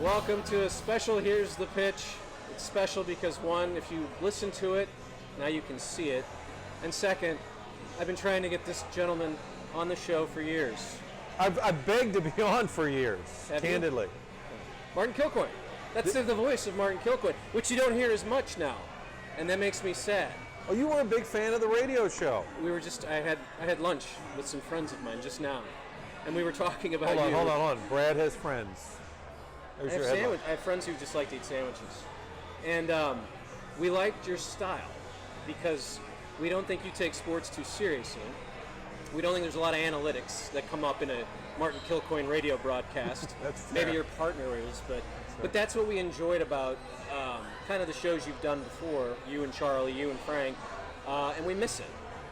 Welcome to a special Here's the Pitch. It's special because, one, if you listen to it, now you can see it. And second, I've been trying to get this gentleman on the show for years. I've begged to be on for years, candidly. Martin Kilcoyne. That's the voice of Martin Kilcoyne, which you don't hear as much now. And that makes me sad. Oh, you were a big fan of the radio show. I had lunch with some friends of mine just now. And we were talking about Hold on. Brad has friends. I have friends who just like to eat sandwiches. And we liked your style because we don't think you take sports too seriously. We don't think there's a lot of analytics that come up in a Martin Kilcoyne radio broadcast. That's fair. Maybe your partner is, but that's what we enjoyed about kind of the shows you've done before, you and Charlie, you and Frank, and we miss it.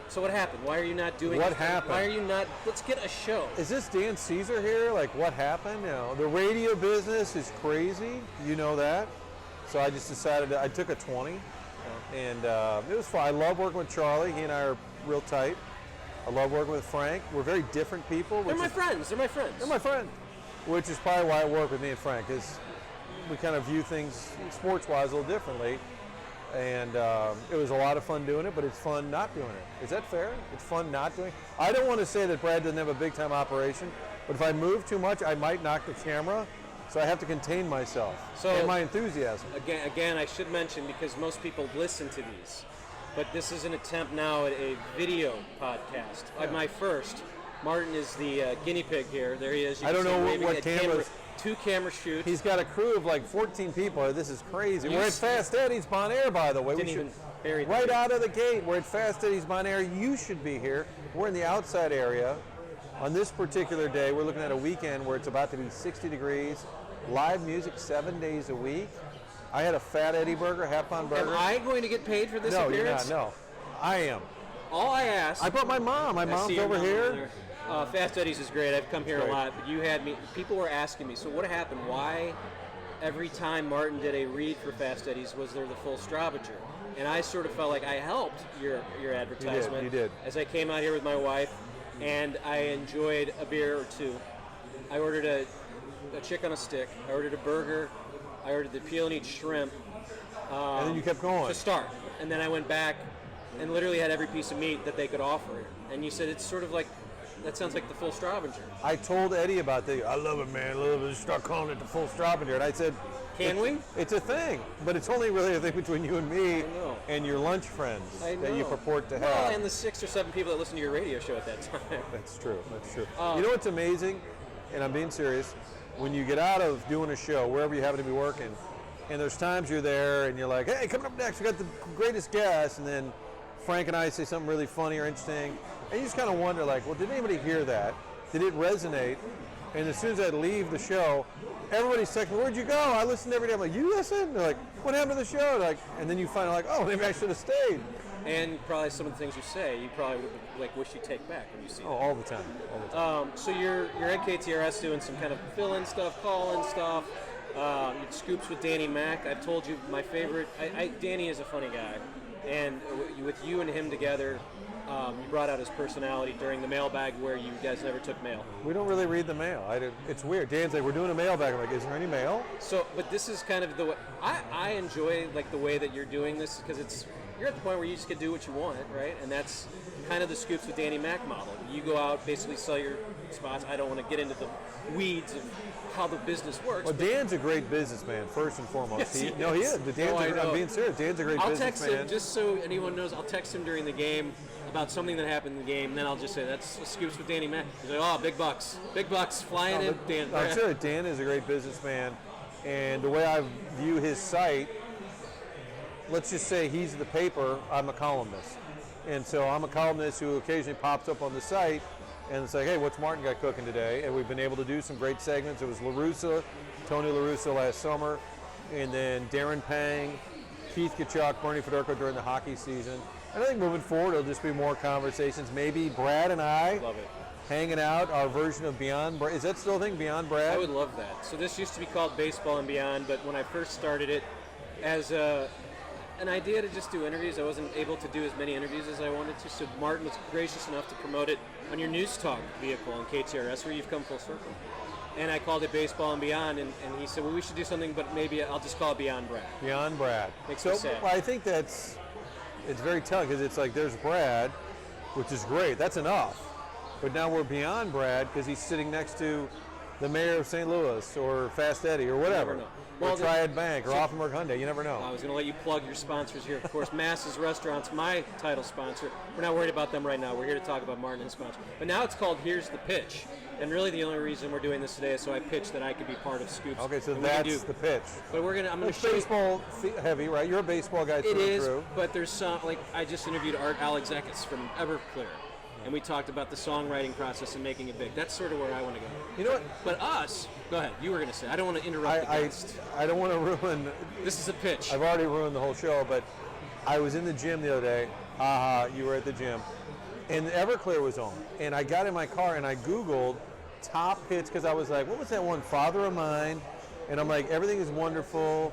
So what happened? Why are you not doing it? What happened? Why are you not? Let's get a show. Is this Dan Caesar here? Like, what happened? You know, the radio business is crazy. You know that. So I just decided I took a 20, and it was fun. I love working with Charlie. He and I are real tight. I love working with Frank. We're very different people. They're my friends. They're my friend. Which is probably why I work with me and Frank, because we kind of view things sports-wise a little differently. And it was a lot of fun doing it, but it's fun not doing it. Is that fair? It's fun not doing it? I don't want to say that Brad doesn't have a big-time operation, but if I move too much, I might knock the camera, so I have to contain myself and my enthusiasm. Again, I should mention, because most people listen to these, but this is an attempt now at a video podcast. Yeah. My first. Martin is the guinea pig here. There he is. I don't know what cameras. Two camera shoots. He's got a crew of like 14 people. This is crazy. We're at Fast Eddie's Bon Air, by the way. Right out of the gate, we're at Fast Eddie's Bon Air. You should be here. We're in the outside area. On this particular day, we're looking at a weekend where it's about to be 60 degrees, live music 7 days a week. I had a Fat Eddie burger, half-pound burger. Am I going to get paid for this appearance? No, you're not. No, I am. All I asked. I brought my mom. My mom's over here. Fast Eddie's is great. I've come here a lot, but you had me. People were asking me, so what happened? Why every time Martin did a read for Fast Eddie's was there the full Stravager? And I sort of felt like I helped your advertisement. You did. As I came out here with my wife, and I enjoyed a beer or two. I ordered a chick on a stick. I ordered a burger. I ordered the peel and eat shrimp. And then you kept going. To start. And then I went back and literally had every piece of meat that they could offer. And you said it's sort of like, that sounds like the full Stravager. I told Eddie about that. I love it, man. I love it. Just start calling it the full Stravager. And I said, can we? It's a thing. But it's only really a thing between you and me and your lunch friends that you purport to have. Well, and the 6 or 7 people that listen to your radio show at that time. That's true. You know what's amazing? And I'm being serious. When you get out of doing a show, wherever you happen to be working, and there's times you're there and you're like, hey, coming up next, we got the greatest guest, and then Frank and I say something really funny or interesting, and you just kind of wonder, like, well, did anybody hear that? Did it resonate? And as soon as I leave the show, everybody's texting me, where'd you go? I listened every day. I'm like, you listen? They're like, what happened to the show? Like, and then you find out, like, oh, maybe I should have stayed. And probably some of the things you say, you probably would wish you'd take back when you see. Oh, all the time. So you're at KTRS doing some kind of fill-in stuff, call-in stuff. Scoops with Danny Mac. I've told you my favorite. Danny is a funny guy, and with you and him together, you brought out his personality during the mailbag where you guys never took mail. We don't really read the mail. It's weird. Dan's like, we're doing a mailbag. I'm like, is there any mail? So, but this is kind of the way I enjoy, like, the way that you're doing this, because you're at the point where you just can do what you want, right? And that's kind of the Scoops with Danny Mac model. You go out, basically sell your spots. I don't want to get into the weeds of how the business works. Well, Dan's a great businessman, first and foremost. Yes, he is. No, he is. I'm being serious. Dan's a great businessman. I'll text him, just so anyone knows, I'll text him during the game about something that happened in the game, and then I'll just say, that's Scoops with Danny Mac. He's like, oh, big bucks flying in. Dan. I'm serious. Dan is a great businessman, and the way I view his site, let's just say he's the paper, I'm a columnist. And so I'm a columnist who occasionally pops up on the site, and it's like, hey, what's Martin got cooking today? And we've been able to do some great segments. It was Tony La Russa last summer, and then Darren Pang, Keith Kachuk, Bernie Fedorko during the hockey season. And I think moving forward, it'll just be more conversations. Maybe Brad and I hanging out, our version of Beyond Brad. Is that still a thing, Beyond Brad? I would love that. So this used to be called Baseball and Beyond, but when I first started it as an idea to just do interviews, I wasn't able to do as many interviews as I wanted to, so Martin was gracious enough to promote it on your news talk vehicle on KTRS, where you've come full circle. and I called it Baseball and Beyond, and he said, well, we should do something, but maybe I'll just call it Beyond Brad. Beyond Brad. Makes me sad. Well, I think it's very telling because it's like there's Brad, which is great. That's enough. But now we're beyond Brad because he's sitting next to the mayor of St. Louis or Fast Eddie or whatever. Or Triad Bank or Offenburg Hyundai. You never know. I was going to let you plug your sponsors here. Of course, Mass's Restaurants, my title sponsor. We're not worried about them right now. We're here to talk about Martin and his sponsor. But now it's called Here's the Pitch. And really the only reason we're doing this today is so I pitched that I could be part of Scoops. Okay, so that's the pitch. But I'm going to show baseball heavy, right? You're a baseball guy through and through. It is, but there's some, like I just interviewed Art Alexakis from Everclear. And we talked about the songwriting process and making it big. That's sort of where I want to go. You know what? But us, go ahead. You were going to say. I don't want to interrupt the guest. I don't want to ruin. This is a pitch. I've already ruined the whole show, but I was in the gym the other day. You were at the gym. And Everclear was on. And I got in my car and I Googled top hits because I was like, what was that one? Father of Mine. And I'm like, everything is wonderful.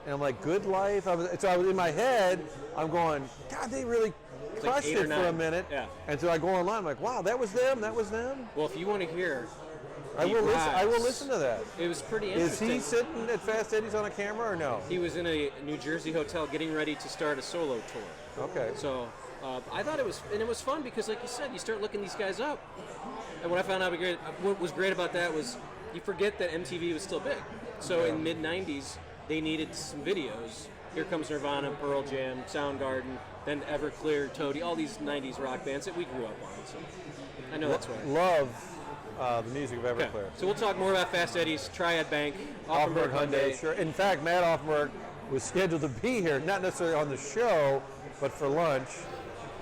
And I'm like, Good Life. So I was in my head, I'm going, God, they really crushed it for a minute. Yeah. And so I go online, I'm like, wow, that was them. Well, if you want to hear, I will listen to that. It was pretty interesting. Is he sitting at Fast Eddie's on a camera or no? He was in a New Jersey hotel getting ready to start a solo tour. Okay. So I thought it was fun because, like you said, you start looking these guys up. And what I found out what was great about that was you forget that MTV was still big. So in mid-'90s, they needed some videos. Here comes Nirvana, Pearl Jam, Soundgarden, then Everclear, Toady, all these 90s rock bands that we grew up on. So I know that's right. Love the music of Everclear. Okay. So we'll talk more about Fast Eddie's, Triad Bank, Offenburg Hyundai. Sure. In fact, Matt Offenburg was scheduled to be here, not necessarily on the show, but for lunch.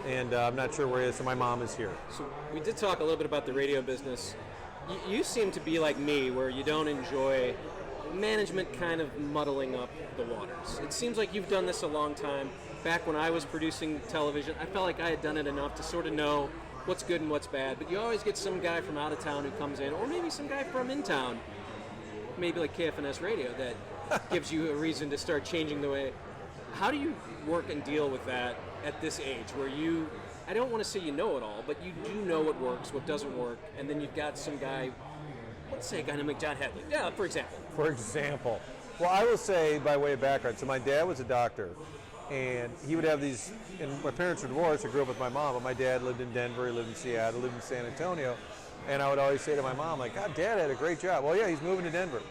And I'm not sure where he is, so my mom is here. So we did talk a little bit about the radio business. You seem to be like me, where you don't enjoy management kind of muddling up the waters. It seems like you've done this a long time. Back when I was producing television, I felt like I had done it enough to sort of know what's good and what's bad, but you always get some guy from out of town who comes in, or maybe some guy from in town, maybe like KFNS Radio, that gives you a reason to start changing the way. How do you work and deal with that at this age, where I don't want to say you know it all, but you do know what works, what doesn't work, and then you've got some guy, let's say a guy named John Hadley, for example. Well, I will say, by way of background, so my dad was a doctor, and he would have these, and my parents were divorced. I grew up with my mom, but my dad lived in Denver, he lived in Seattle, lived in San Antonio, and I would always say to my mom, like, God, Dad had a great job. Well, yeah, he's moving to Denver.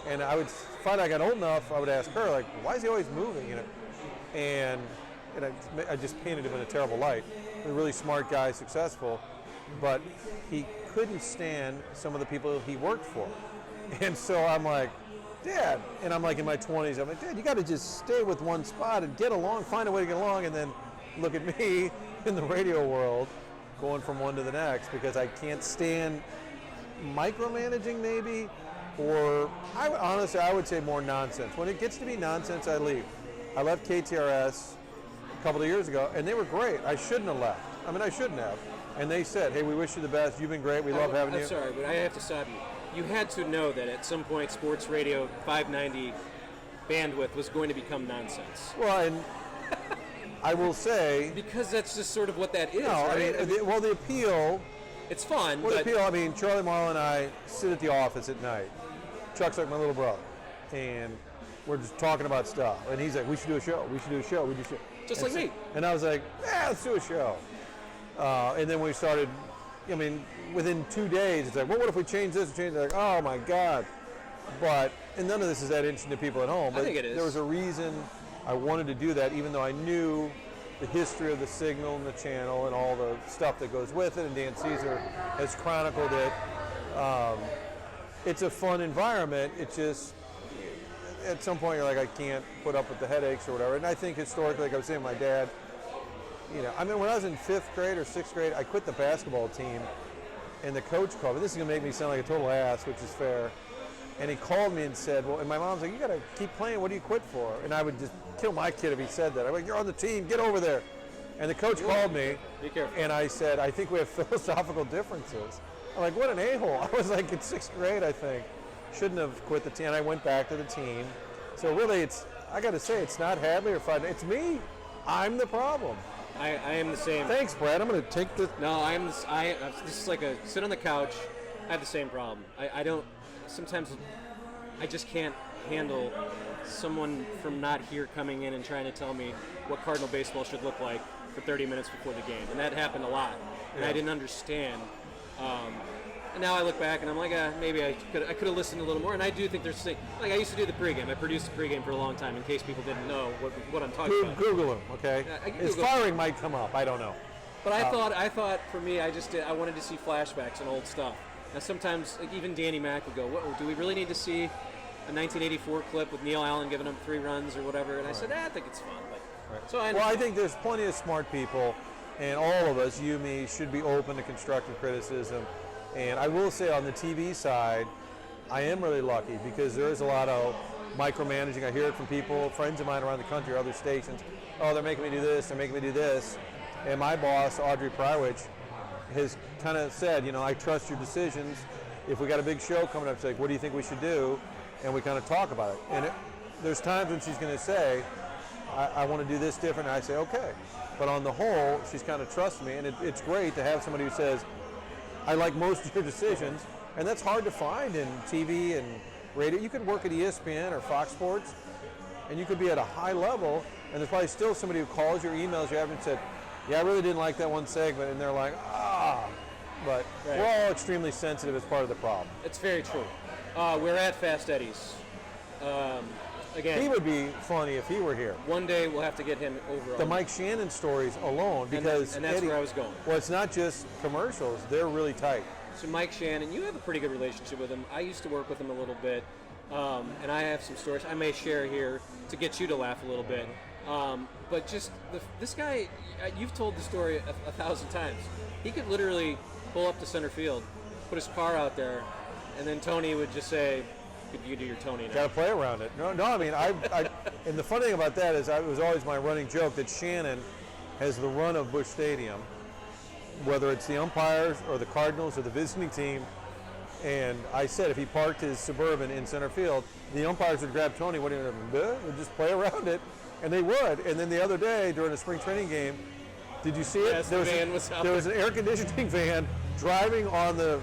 And I would find I got old enough, I would ask her, like, why is he always moving, And I just painted him in a terrible light. A really smart guy, successful, but he couldn't stand some of the people he worked for. And so I'm like, Dad, and I'm like in my 20s, I'm like, Dad, you got to just stay with one spot and get along, find a way to get along, and then look at me in the radio world going from one to the next because I can't stand micromanaging maybe, or honestly, I would say more nonsense. When it gets to be nonsense, I leave. I left KTRS a couple of years ago, and they were great. I shouldn't have left. I shouldn't have. And they said, hey, we wish you the best. You've been great. We love having you. I'm sorry, but I have to stop you. You had to know that at some point Sports Radio 590 bandwidth was going to become nonsense. Well, and I will say... Because that's just sort of what that is, no, right? The appeal... It's fun, well, the appeal, Charlie Marlowe and I sit at the office at night. Chuck's like my little brother. And we're just talking about stuff. And he's like, we should do a show. We should do a show. We do a show. Just like me. And I was like, let's do a show. And then we started... within 2 days, it's like, well, what if we change this and change that? Like, oh my God. And none of this is that interesting to people at home. But I think it is. There was a reason I wanted to do that, even though I knew the history of the signal and the channel and all the stuff that goes with it. And Dan Caesar has chronicled it. It's a fun environment. It's just, at some point, you're like, I can't put up with the headaches or whatever. And I think historically, like I was saying, my dad, when I was in 5th grade or 6th grade, I quit the basketball team, and the coach called me. This is going to make me sound like a total ass, which is fair. And he called me and said, well, and my mom's like, you got to keep playing. What do you quit for? And I would just kill my kid if he said that. I'm like, you're on the team. Get over there. And the coach called me, be careful. And I said, I think we have philosophical differences. I'm like, what an a-hole. I was like in 6th grade, I think. Shouldn't have quit the team. And I went back to the team. So really, I got to say, it's not Hadley or Friday. It's me. I'm the problem. I am the same. Thanks, Brad. I'm going to take this. No, this is like a sit on the couch. I have the same problem. I don't. sometimes I just can't handle someone from not here coming in and trying to tell me what Cardinal baseball should look like for 30 minutes before the game, and that happened a lot, and I didn't understand. And now I look back and I'm like, maybe I could have listened a little more. And I do think there's like I used to do the pregame. I produced the pregame for a long time in case people didn't know what I'm talking about. Google him, okay? His firing might come up. I don't know. But I thought for me, I wanted to see flashbacks and old stuff. Now sometimes like even Danny Mac would go, do we really need to see a 1984 clip with Neil Allen giving him 3 runs or whatever? And I said, I think it's fun. But, so I think there's plenty of smart people, and all of us, you, me, should be open to constructive criticism. And I will say on the TV side, I am really lucky because there is a lot of micromanaging. I hear it from people, friends of mine around the country, other stations. Oh, they're making me do this, they're making me do this. And my boss, Audrey Prywich, has kind of said, I trust your decisions. If we got a big show coming up, it's like, what do you think we should do? And we kind of talk about it. And there's times when she's going to say, I want to do this different, and I say, okay. But on the whole, she's kind of trusted me, and it's great to have somebody who says, I like most of your decisions, and that's hard to find in TV and radio. You could work at ESPN or Fox Sports, and you could be at a high level, and there's probably still somebody who calls your emails you haven't said, I really didn't like that one segment, and they're like, But we're all extremely sensitive as part of the problem. It's very true. We're at Fast Eddie's. Again, he would be funny if he were here. One day we'll have to get him over. The Mike Shannon stories alone, because and that's Eddie, where I was going. Well, it's not just commercials; they're really tight. So Mike Shannon, you have a pretty good relationship with him. I used to work with him a little bit, and I have some stories I may share here to get you to laugh a little bit. But just this guy, you've told the story a 1,000 times. He could literally pull up to center field, put his car out there, and then Tony would just say, you do your Tony now. Got to play around it. No, I mean, and the funny thing about that is it was always my running joke that Shannon has the run of Busch Stadium, whether it's the umpires or the Cardinals or the visiting team. And I said if he parked his Suburban in center field, the umpires would grab Tony, would just play around it, and they would. And then the other day during a spring training game, did you see it? Yes, there was an air conditioning van driving on the,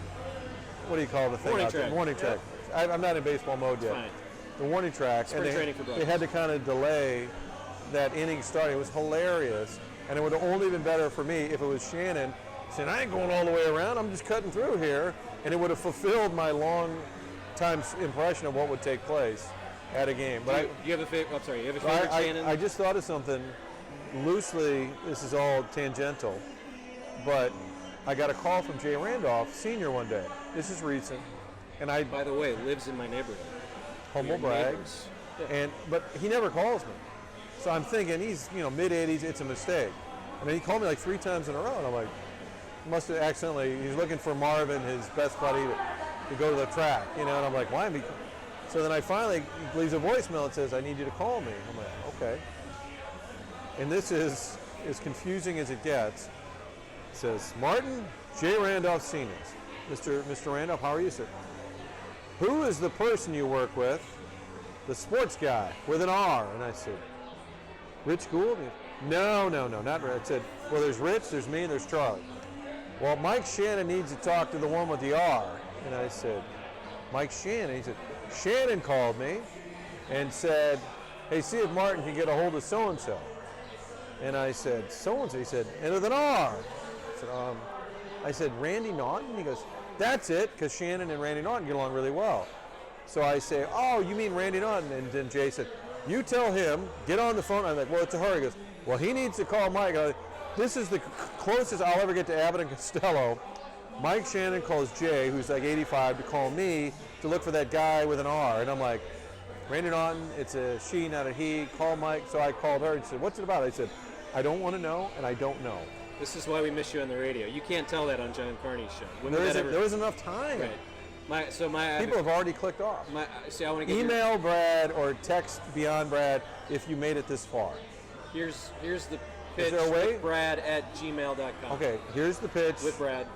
what do you call the thing? Warning track. I'm not in baseball mode yet. Fine. The warning track. Spring training for brothers. They had to kind of delay that inning starting. It was hilarious. And it would have only been better for me if it was Shannon saying, I ain't going all the way around, I'm just cutting through here. And it would have fulfilled my long time impression of what would take place at a game. But you have a favorite? I'm sorry, you have a favorite Shannon? I just thought of something loosely. This is all tangential, but I got a call from Jay Randolph Sr. one day. This is recent, and by the way, lives in my neighborhood. Humble brag. Yeah. But he never calls me, so I'm thinking he's mid-80s. It's a mistake. And then he called me like 3 times in a row, and I'm like, must have accidentally. He's looking for Marvin, his best buddy, to go to the track, And I'm like, why am he? So then I finally leaves a voicemail and says, I need you to call me. I'm like, okay. And this is as confusing as it gets. It says, Martin, Jay Randolph Sr. Mr. Randolph, how are you, sir? Who is the person you work with? The sports guy with an R. And I said, Rich Gould? No, not Rich. I said, well, there's Rich, there's me, and there's Charlie. Well, Mike Shannon needs to talk to the one with the R. And I said, Mike Shannon? He said, Shannon called me and said, hey, see if Martin can get a hold of so-and-so. And I said, so-and-so? He said, and with an R. I said, Randy Naughton? He goes, that's it, because Shannon and Randy Naughton get along really well. So I say, oh, you mean Randy Naughton? And then Jay said, you tell him, get on the phone. I'm like, well, it's a hurry. He goes, well, he needs to call Mike. This is the closest I'll ever get to Abbott and Costello. Mike Shannon calls Jay, who's like 85, to call me to look for that guy with an R. And I'm like, Randy Naughton, it's a she, not a he. Call Mike. So I called her and said, what's it about? I said, I don't want to know, and I don't know. This is why we miss you on the radio. You can't tell that on John Carney's show. There was enough time. Right. People have already clicked off. I want to get email Brad or text beyond Brad if you made it this far. Here's the pitch. Is there a way? With Brad@gmail.com. Okay, here's the pitch. With Brad.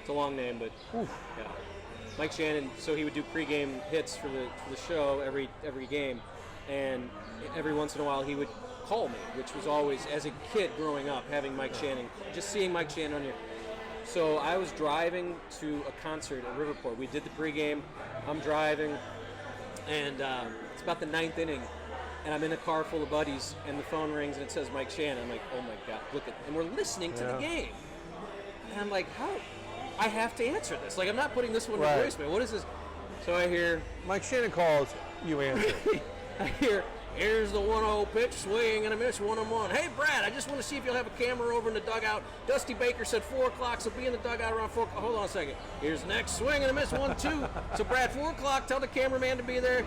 It's a long name, but yeah. Mike Shannon. So he would do pregame hits for the show every game, and every once in a while he would call me, which was always, as a kid growing up, having Mike Shannon, just seeing Mike Shannon on your. So I was driving to a concert at Riverport. We did the pregame. I'm driving, and it's about the 9th inning, and I'm in a car full of buddies, and the phone rings, and it says Mike Shannon. I'm like, oh my God, look at, and we're listening to the game. And I'm like, how? I have to answer this. Like, I'm not putting this one in voicemail. What is this? So I hear Mike Shannon calls, you answer. I hear, here's the 1-0 pitch, swing and a miss, 1-1. Hey, Brad, I just want to see if you'll have a camera over in the dugout. Dusty Baker said 4 o'clock, so be in the dugout around 4 o'clock. Hold on a second. Here's the next swing and a miss, 1-2. So, Brad, 4 o'clock, tell the cameraman to be there.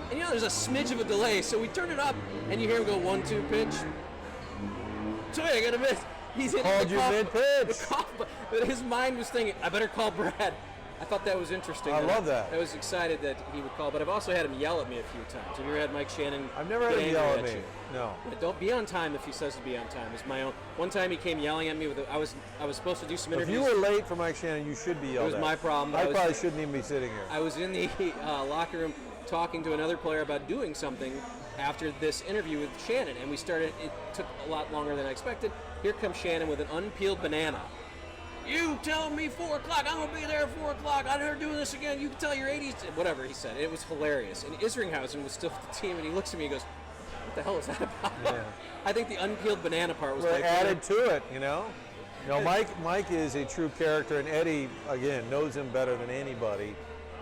And, you know, there's a smidge of a delay, so we turn it up, and you hear him go 1-2 pitch. Swing and a miss. He's hitting Called the you cough, mid-pitch. the cough, but his mind was thinking, I better call Brad. I thought that was interesting. I love that. I was excited that he would call, but I've also had him yell at me a few times. Have you ever had Mike Shannon? I've never had him yell at me. No. But don't be on time if he says to be on time. It's my own. One time he came yelling at me. I was supposed to do some If interviews. you were late for Mike Shannon, you should be yelled at. It was my problem. I probably shouldn't even be sitting here. I was in the locker room talking to another player about doing something after this interview with Shannon, and we started. It took a lot longer than I expected. Here comes Shannon with an unpeeled banana. You tell me 4 o'clock, I'm going to be there at 4 o'clock. I'm never doing this again. You can tell your 80s. Whatever he said. It was hilarious. And Isringhausen was still with the team, and he looks at me and goes, what the hell is that about? Yeah. I think the unpeeled banana part was like added to it, you know? No, Mike is a true character, and Eddie, again, knows him better than anybody.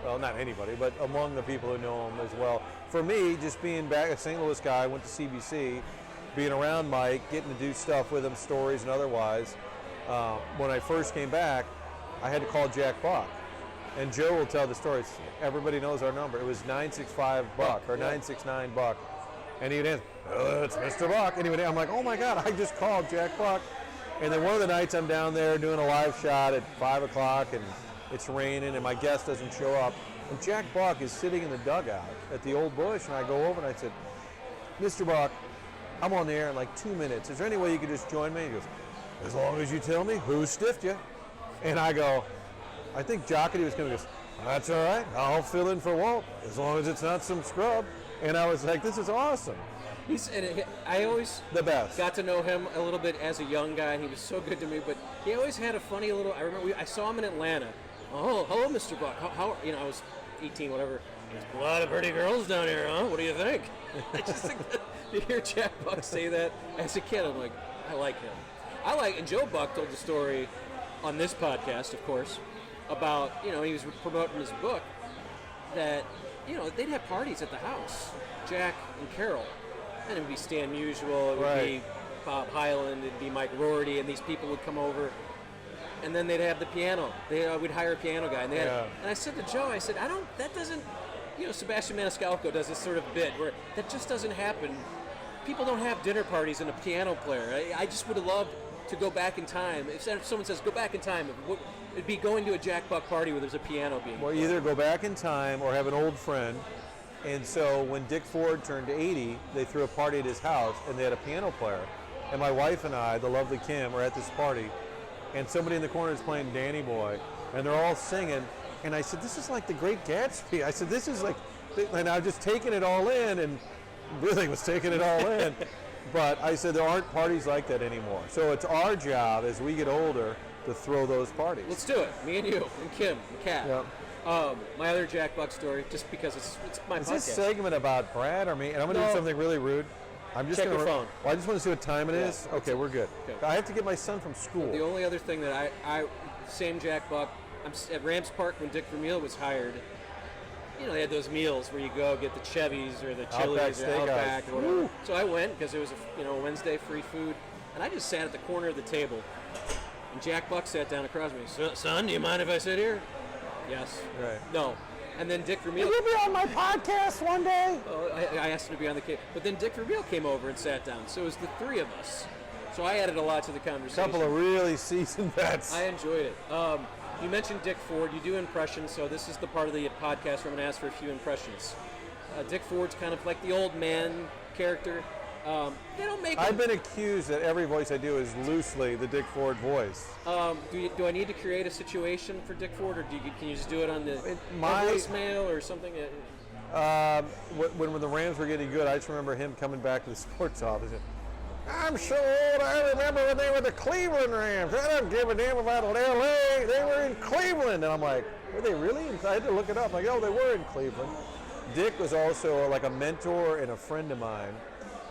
Well, not anybody, but among the people who know him as well. For me, just being back a St. Louis guy, went to CBC, being around Mike, getting to do stuff with him, stories and otherwise. When I first came back, I had to call Jack Buck. And Joe will tell the stories. Everybody knows our number. It was 965 Buck or 969 Buck. And he would answer, it's Mr. Buck. And he would, I'm like, oh my God, I just called Jack Buck. And then one of the nights I'm down there doing a live shot at 5 o'clock and it's raining and my guest doesn't show up. And Jack Buck is sitting in the dugout at the Old Bush. And I go over and I said, Mr. Buck, I'm on the air in like 2 minutes. Is there any way you could just join me? He goes, as long as you tell me who stiffed you. And I go, I think Jockety was going to go, that's all right. I'll fill in for Walt as long as it's not some scrub. And I was like, this is awesome. I always the best. Got to know him a little bit as a young guy, and he was so good to me. But he always had a funny little. I remember I saw him in Atlanta. Oh, hello, Mr. Buck. How you know? I was 18, whatever. There's a lot of pretty girls down here, huh? What do you think? I just think that, to hear Jack Buck say that as a kid, I'm like, I like him. And Joe Buck told the story on this podcast, of course, about, you know, he was promoting his book that, you know, they'd have parties at the house, Jack and Carol, and it'd be Stan Musial, it would be Bob Hyland, it'd be Mike Rorty, and these people would come over, and then they'd have the piano. We'd hire a piano guy, and and I said to Joe, I said, that doesn't, you know, Sebastian Maniscalco does this sort of bit where that just doesn't happen. People don't have dinner parties and a piano player. I just would have loved to go back in time. If someone says go back in time, it'd be going to a Jack Buck party where there's a piano being played. Either go back in time or have an old friend. And so when Dick Ford turned 80, they threw a party at his house and they had a piano player. And my wife and I, the lovely Kim, are at this party, and somebody in the corner is playing Danny Boy, and they're all singing. And I said, this is like the Great Gatsby. I said, this is like, and I was just taking it all in, and really was taking it all in. But I said, there aren't parties like that anymore. So it's our job as we get older to throw those parties. Let's do it. Me and you and Kim and Kat. Yep. My other Jack Buck story, just because it's my podcast. Is this segment about Brad or me? And I'm going to do something really rude. I'm just Check your phone. Well, I just want to see what time it is. Okay, we're good. Okay. I have to get my son from school. The only other thing that same Jack Buck, I'm at Rams Park when Dick Vermeil was hired. You know, they had those meals where you go get the Chevy's or the Chili's or Outback or whatever. Woo. So I went because it was a Wednesday free food, and I just sat at the corner of the table. And Jack Buck sat down across me. Son, do you mind if I sit here? Yes. Right. No. And then Dick Vermeil. Will you be on my podcast one day? I asked him to be on the case, but then Dick Vermeil came over and sat down. So it was the three of us. So I added a lot to the conversation. A couple of really seasoned vets. I enjoyed it. You mentioned Dick Ford. You do impressions, so this is the part of the podcast where I'm going to ask for a few impressions. Dick Ford's kind of like the old man character. They don't make. I've been accused that every voice I do is loosely the Dick Ford voice. Do I need to create a situation for Dick Ford, or can you just do it on the voicemail or something? When the Rams were getting good, I just remember him coming back to the sports office. I'm so old, I remember when they were the Cleveland Rams. I don't give a damn about L.A. They were in Cleveland. And I'm like, were they really? And I had to look it up. Like, oh, they were in Cleveland. Dick was also like a mentor and a friend of mine.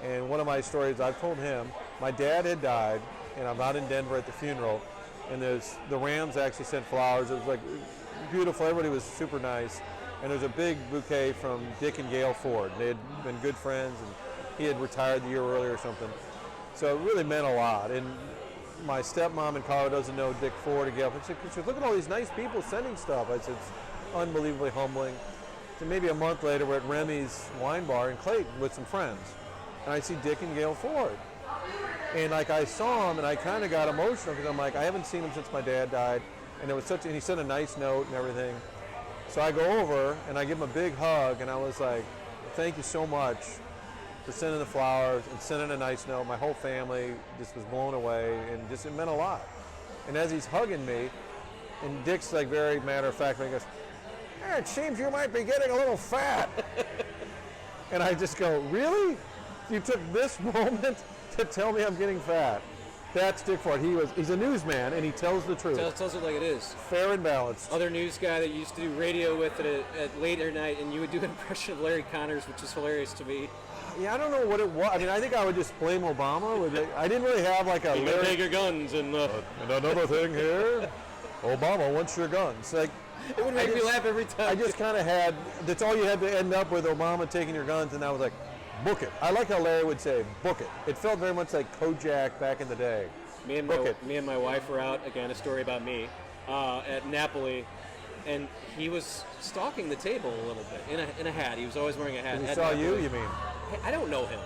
And one of my stories, I've told him, my dad had died, and I'm out in Denver at the funeral, and the Rams actually sent flowers. It was like beautiful. Everybody was super nice. And there's a big bouquet from Dick and Gail Ford. They had been good friends, and he had retired the year earlier or something. So it really meant a lot. And my stepmom in Colorado doesn't know Dick Ford and Gail. She said, look at all these nice people sending stuff. I said, it's unbelievably humbling. So maybe a month later, we're at Remy's Wine Bar in Clayton with some friends. And I see Dick and Gail Ford. And like I saw him, and I kind of got emotional because I'm like, I haven't seen him since my dad died. And it was and he sent a nice note and everything. So I go over and I give him a big hug, and I was like, thank you so much for sending the flowers and sending a nice note. My whole family just was blown away, and just it meant a lot. And as he's hugging me, and Dick's like very matter of fact, he goes, it seems you might be getting a little fat. And I just go, really? You took this moment to tell me I'm getting fat? That's Dick Ford. He's a newsman, and he tells the truth. Tells it like it is. Fair and balanced. Other news guy that you used to do radio with at later night, and you would do an impression of Larry Connors, which is hilarious to me. Yeah, I don't know what it was. I mean, I think I would just blame Obama. I didn't really have like a You can take your guns and another thing here. Obama wants your guns. Like, it would make me laugh every time. I just kind of had. That's all you had to end up with, Obama taking your guns, and I was like, book it. I like how Larry would say, book it. It felt very much like Kojak back in the day. Me and my wife were out, again, a story about me, at Napoli, and he was stalking the table a little bit in a hat. He was always wearing a hat. He saw you, you mean? I don't know him,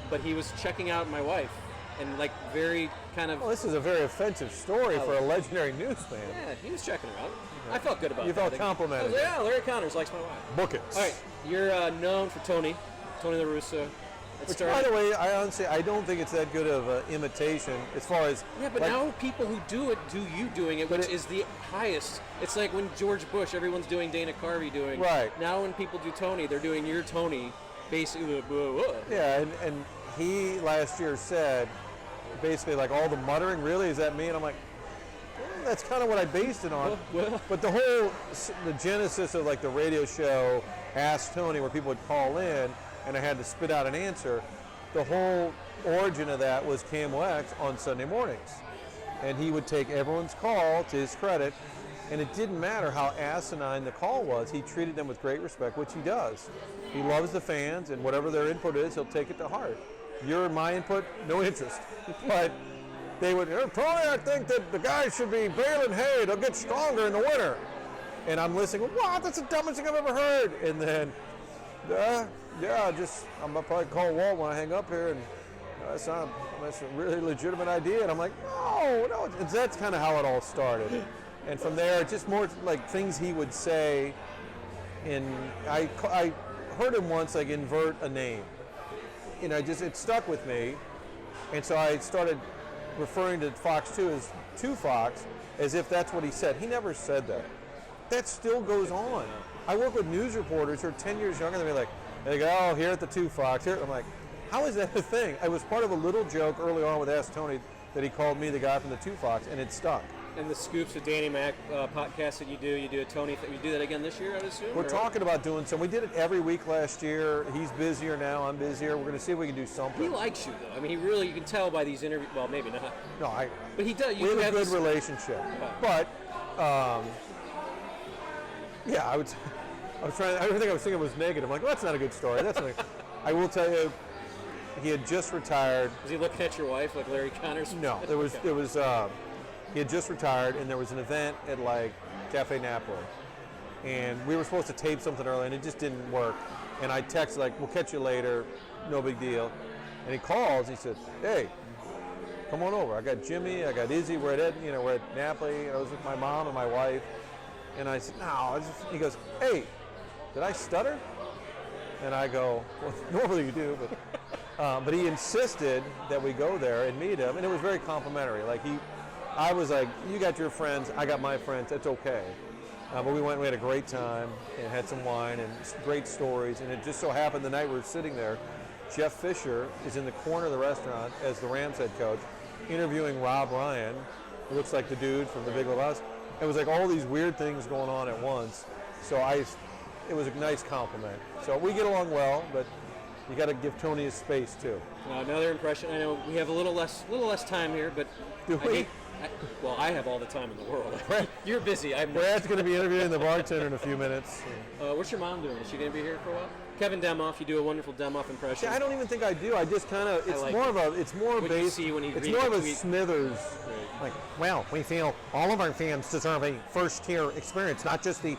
but he was checking out my wife, and like very kind of... Well, this is a very offensive story for a legendary newsman. Yeah, he was checking her out. I felt good about that. You felt complimented. Yeah, Larry Connors likes my wife. Book it. All right, you're known for Tony La Russa. Which, by the way, I don't think it's that good of an imitation as far as... Yeah, but now people who do it do you doing it, which is the highest. It's like when George Bush, everyone's doing Dana Carvey doing. Right. Now when people do Tony, they're doing your Tony, basically. Yeah, and he last year said, basically like all the muttering, really, is that me? And I'm like, that's kind of what I based it on. But the genesis of like the radio show, Ask Tony, where people would call in, and I had to spit out an answer. The whole origin of that was KMOX on Sunday mornings. And he would take everyone's call, to his credit, and it didn't matter how asinine the call was. He treated them with great respect, which he does. He loves the fans, and whatever their input is, he'll take it to heart. My input, no interest. But they would, Tony, I think that the guys should be baling hay. They'll get stronger in the winter. And I'm listening, what? That's the dumbest thing I've ever heard. And then, I'm gonna probably call Walt when I hang up here, and that's a really legitimate idea. And I'm like, no, that's kind of how it all started. And from there, just more like things he would say. And I heard him once like invert a name. It stuck with me, and so I started referring to FOX2 as 2 Fox, as if that's what he said. He never said that. That still goes on. I work with news reporters who are 10 years younger than me, like, they go, here at the 2 Fox. Here. I'm like, how is that a thing? I was part of a little joke early on with Ask Tony that he called me the guy from the 2 Fox, and it stuck. And the Scoops with Danny Mac podcast that you do a Tony thing. You do that again this year, I'd assume? We're talking about doing some. We did it every week last year. He's busier now. I'm busier. We're going to see if we can do something. He likes you, though. I mean, you can tell by these interviews. Well, maybe not. No, But he does. We have a good relationship. But, yeah, I was trying. Everything I was thinking was negative. I'm like, well, that's not a good story. I will tell you, he had just retired. Was he looking at your wife like Larry Connors? No, he had just retired, and there was an event at like Cafe Napoli, and we were supposed to tape something early, and it just didn't work. And I texted like, "We'll catch you later, no big deal." And he calls. He said, "Hey, come on over. I got Jimmy, I got Izzy. We're at Napoli. I was with my mom and my wife." And I said, "No." He goes, "Hey, did I stutter?" And I go, "Well, normally you do, but he insisted that we go there and meet him, and it was very complimentary. I was like, you got your friends, I got my friends, it's okay. But we went and we had a great time and had some wine and great stories. And it just so happened the night we were sitting there, Jeff Fisher is in the corner of the restaurant as the Rams head coach, interviewing Rob Ryan, who looks like the dude from The Big Lebowski. It was like all these weird things going on at once. So it was a nice compliment. So we get along well, but you got to give Tony his space too. Another impression. I know we have a little less time here, but Do we? I have all the time in the world. You're busy. Brad's going to be interviewing the bartender in a few minutes. What's your mom doing? Is she going to be here for a while? Kevin Demoff, you do a wonderful Demoff impression. See, I don't even think I do. I just kind of, it's more based, it's more of a Smithers. Like, well, we feel all of our fans deserve a first-tier experience, not just the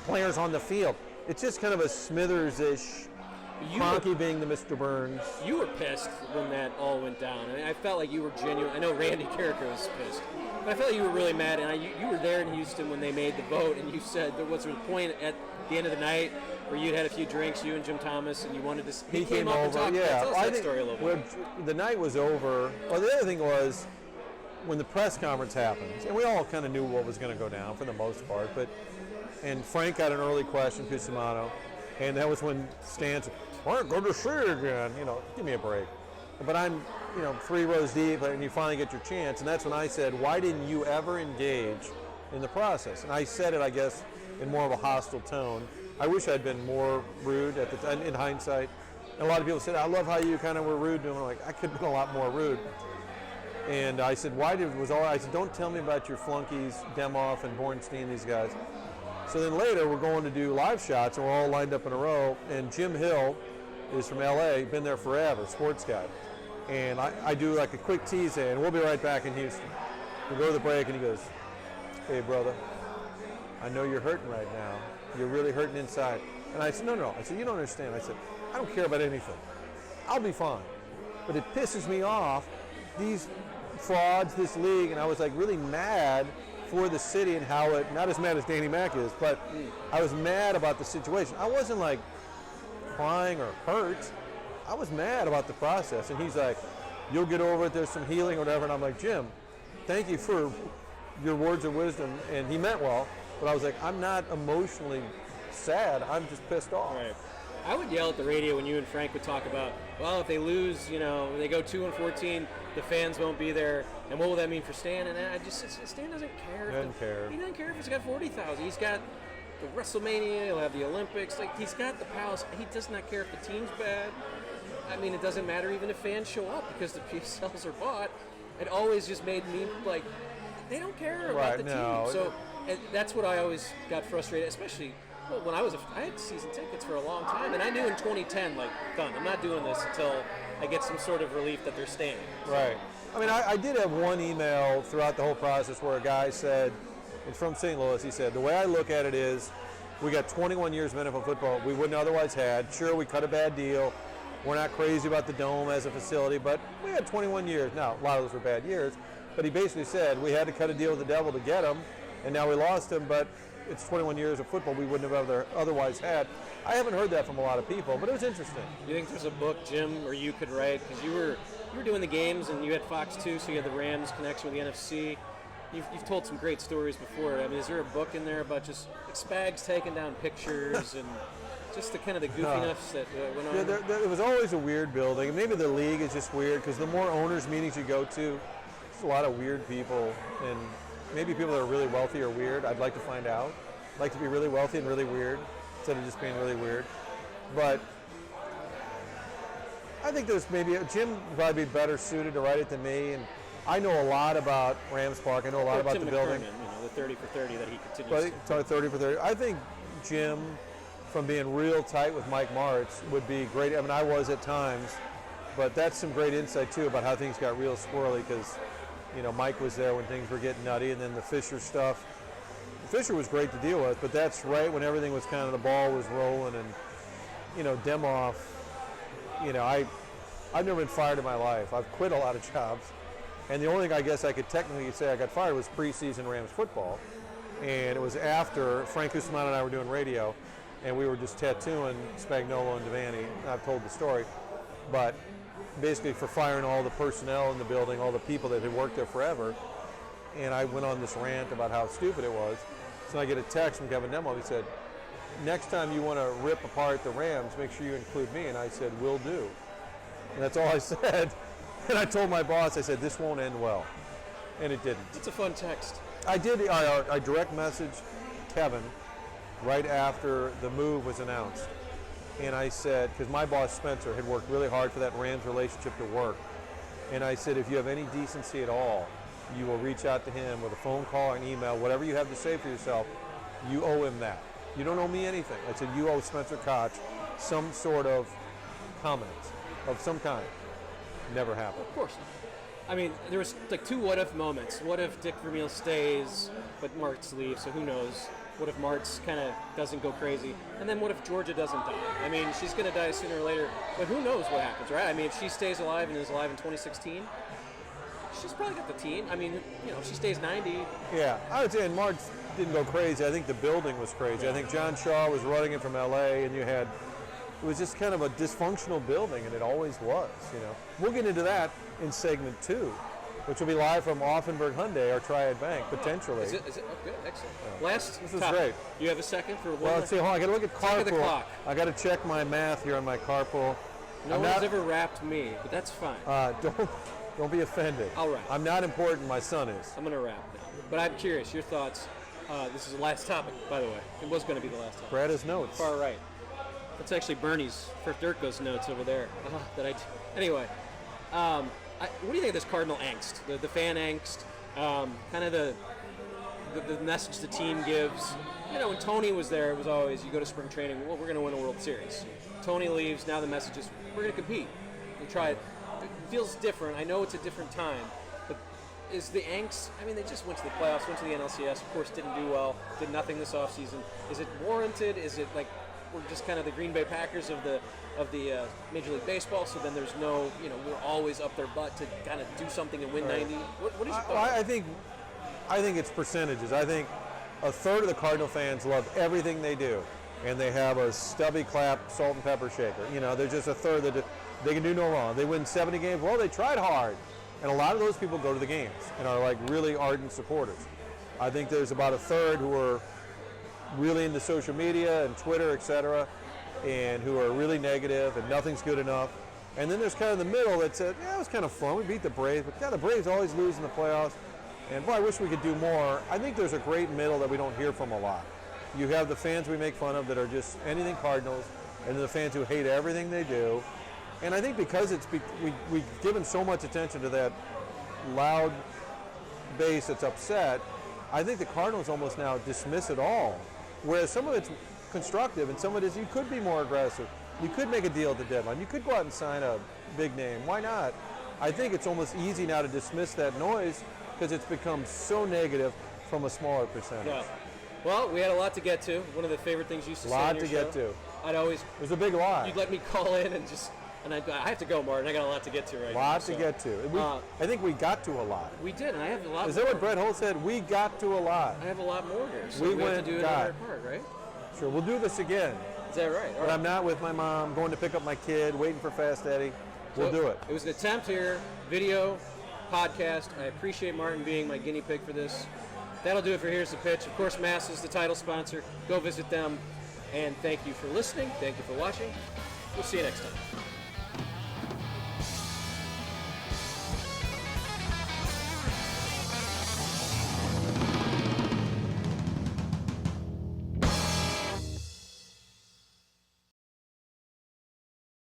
players on the field. It's just kind of a Smithers-ish, Cronky being the Mr. Burns. You were pissed when that all went down. I mean, I felt like you were genuine. I know Randy Carricker was pissed, but I felt like you were really mad. And you were there in Houston when they made the vote, and you said there was a point at the end of the night where you'd had a few drinks, you and Jim Thomas, and you wanted to. He came up over. and talked. Yeah, tell us that story a little bit. The night was over. Well, the other thing was when the press conference happened, and we all kind of knew what was going to go down for the most part, and Frank got an early question, Cusimano, and that was when Stan said, "Well, good to see you again." Give me a break. But I'm, 3 rows deep, and you finally get your chance, and that's when I said, "Why didn't you ever engage in the process?" And I said it, I guess, in more of a hostile tone. I wish I'd been more rude at the time, in hindsight. And a lot of people said, "I love how you kind of were rude to him." I'm like, I could have been a lot more rude. And I said, I said, "Don't tell me about your flunkies, Demoff and Bornstein, these guys." So then later we're going to do live shots, and we're all lined up in a row. And Jim Hill is from LA, been there forever, sports guy. And I do like a quick tease, and we'll be right back in Houston. We go to the break, and he goes, "Hey, brother, I know you're hurting right now. You're really hurting inside." And I said, no. I said, "You don't understand." I said, "I don't care about anything. I'll be fine. But it pisses me off, these frauds, this league." And I was like really mad for the city and how it, not as mad as Danny Mac is, but I was mad about the situation. I wasn't like crying or hurt. I was mad about the process. And he's like, "You'll get over it. There's some healing or whatever." And I'm like, "Jim, thank you for your words of wisdom." And he meant well, but I was like, I'm not emotionally sad. I'm just pissed off. Right. I would yell at the radio when you and Frank would talk about, well, if they lose, they go 2-14, the fans won't be there, and what will that mean for Stan? And I just, Stan doesn't care. He doesn't care if he's got 40,000. He's got the WrestleMania. He'll have the Olympics. Like, he's got the palace. He does not care if the team's bad. I mean, it doesn't matter even if fans show up because the PSLs are bought. It always just made me like, they don't care about the team. So and that's what I always got frustrated, especially when I had season tickets for a long time, and I knew in 2010, like, done. I'm not doing this until I get some sort of relief that they're staying. So. Right. I mean, I did have one email throughout the whole process where a guy said, it's from St. Louis, he said, "The way I look at it is, we got 21 years of NFL football we wouldn't otherwise had. Sure, we cut a bad deal. We're not crazy about the Dome as a facility, but we had 21 years. Now, a lot of those were bad years, but he basically said we had to cut a deal with the devil to get him, and now we lost him, but it's 21 years of football we wouldn't have otherwise had." I haven't heard that from a lot of people, but it was interesting. Do you think there's a book, Jim, or you could write? Because you were doing the games, and you had FOX2, so you had the Rams connection with the NFC. You've told some great stories before. I mean, is there a book in there about just like Spags taking down pictures and just the kind of the goofiness that went on? Yeah, it was always a weird building. Maybe the league is just weird because the more owners meetings you go to, there's a lot of weird people, and maybe people that are really wealthy are weird. I'd like to find out. I'd like to be really wealthy and really weird instead of just being really weird. But I think there's maybe Jim would probably be better suited to write it than me, and I know a lot about Rams Park. I know a lot about Tim the building. The 30 for 30 that he continues to 30 for 30. I think Jim, from being real tight with Mike Martz, would be great. I mean, I was at times, but that's some great insight too about how things got real squirrely because, Mike was there when things were getting nutty, and then the Fisher stuff. Fisher was great to deal with, but that's right when everything was kind of, the ball was rolling, and, Demoff, I've never been fired in my life. I've quit a lot of jobs. And the only thing I guess I could technically say I got fired was preseason Rams football. And it was after Frank Cusimano and I were doing radio, and we were just tattooing Spagnuolo and Devaney. I've told the story. But basically for firing all the personnel in the building, all the people that had worked there forever. And I went on this rant about how stupid it was. So I get a text from Kevin Demoff. He said, "Next time you want to rip apart the Rams, make sure you include me." And I said, "Will do." And that's all I said. And I told my boss, I said, "This won't end well." And it didn't. It's a fun text. I did. I direct messaged Kevin right after the move was announced, and I said, because my boss Spencer had worked really hard for that Rams relationship to work, and I said, if you have any decency at all, you will reach out to him with a phone call or an email, whatever you have to say for yourself. You owe him that. You don't owe me anything. I said, you owe Spencer Koch some sort of comment of some kind. Never happened. Of course not. I mean, there was like 2 what-if moments. What if Dick Vermeil stays, but Martz leaves, so who knows? What if Martz kind of doesn't go crazy? And then what if Georgia doesn't die? I mean, she's going to die sooner or later, but who knows what happens, right? I mean, if she stays alive and is alive in 2016, she's probably got the team. I mean, if she stays 90. Yeah, I would say, and Martz didn't go crazy. I think the building was crazy. Yeah. I think John Shaw was running it from L.A., and it was just kind of a dysfunctional building, and it always was, We'll get into that in segment 2, which will be live from Offenburg Hyundai or Triad Bank, potentially. Is it? Oh, good, excellent. Yeah. Last This is great. You have a second for one? Well, let's see, hold on, I got to look at carpool. Check the clock. I got to check my math here on my carpool. No one's ever rapped me, but that's fine. Don't be offended. I'll rap. I'm not important, my son is. I'm going to rap now. But I'm curious, your thoughts. This is the last topic, by the way. It was going to be the last topic. Brad has notes. Far right. That's actually Bernie's for Dirko's notes over there. Anyway, what do you think of this Cardinal angst? The fan angst, kind of the message the team gives. When Tony was there, it was always, you go to spring training, well, we're going to win a World Series. Tony leaves, now the message is, we're going to compete. And try it. It feels different. I know it's a different time. But is the angst, they just went to the playoffs, went to the NLCS, of course didn't do well, did nothing this offseason. Is it warranted? Is it like, we're just kind of the Green Bay Packers of the Major League Baseball, so then there's no, we're always up their butt to kind of do something and win 90. What is your thought? I think it's percentages. I think a third of the Cardinal fans love everything they do, and they have a stubby clap salt and pepper shaker. They're just a third that they can do no wrong. They win 70 games. Well, they tried hard, and a lot of those people go to the games and are like really ardent supporters. I think there's about a third who are really into social media and Twitter, etc., and who are really negative and nothing's good enough. And then there's kind of the middle that said, yeah, it was kind of fun. We beat the Braves, but yeah, the Braves always lose in the playoffs. And boy, I wish we could do more. I think there's a great middle that we don't hear from a lot. You have the fans we make fun of that are just anything Cardinals, and then the fans who hate everything they do. And I think because we've given so much attention to that loud base that's upset, I think the Cardinals almost now dismiss it all. Whereas some of it's constructive and some of it is you could be more aggressive. You could make a deal at the deadline. You could go out and sign a big name. Why not? I think it's almost easy now to dismiss that noise because it's become so negative from a smaller percentage. Yeah. Well, we had a lot to get to. One of the favorite things you used to say on your show. Lot to get to. I'd always... There's a big lot. You'd let me call in and just... And I have to go, Martin. I got a lot to get to right now. Lot to get to. I think we got to a lot. We did, and I have a lot more. Is that what Brett Holt said? We got to a lot. I have a lot more here, so we have to do another part, right? Sure, we'll do this again. Is that right? But I'm not with my mom, going to pick up my kid, waiting for Fast Eddie. We'll do it. It was an attempt here, video, podcast. I appreciate Martin being my guinea pig for this. That'll do it for Here's the Pitch. Of course, Mass is the title sponsor. Go visit them. And thank you for listening. Thank you for watching. We'll see you next time.